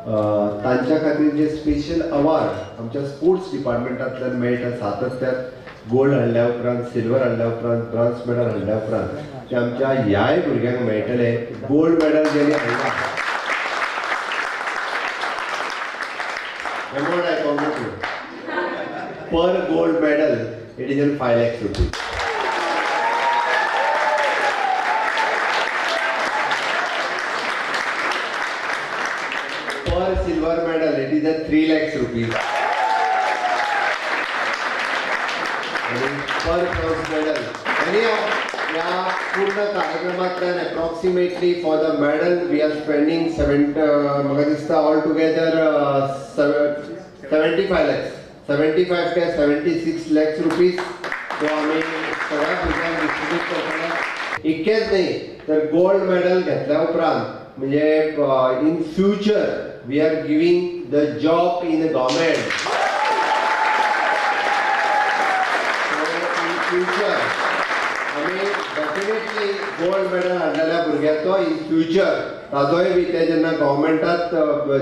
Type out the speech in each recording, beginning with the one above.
तांच्या खातीर जे स्पेशल अवॉर्ड आमच्या स्पोर्ट्स डिपार्टमेंटांतल्यान मेळटा सातत्यान गोल्ड हाडल्या उपरांत सिल्वर हाडल्या उपरांत ब्रॉन्झ मेडल हाडल्या उपरांत ते आमच्या ह्याय भुरग्यांक मेळटले. गोल्ड मेडल जेणे हाडला Pramod, I congratulate. Per gold medal, it is in 5 lakhs rupees. Per silver medal, it is at 3 lakhs rupees. And per bronze medal. Anyhow, या पूर्ण कार्यक्रमांतल्यान approximately for the medal we are spending म्हाका दिसता all together 75 lakhs. 75 ते 76 lakhs rupees. तो आम्ही सगळ्या भुरग्यांक distribute करतले. इतकेंच न्ही तर गोल्ड मेडल घेतल्या उपरांत म्हणजे in future we are giving the job in government. In future आमी डेफिनेटली गोल्ड मेडल हाडलेल्या भुरग्याचो इन फ्युचर ताजोय बी ते जेन्ना गव्हर्मेंटात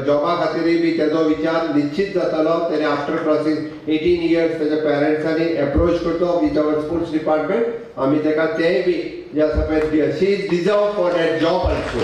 जॉबा खातीरय बी तेजो विचार निश्चित जातलो. तेणे आफ्टर क्रॉसिंग 18 इयर्स तेज्या पेरंट्सांनी एप्रोच करतो विथ अवर स्पोर्ट्स डिपार्टमेंट. आमी तेका तेय बी जे आसा पळय she is deserve for that job also.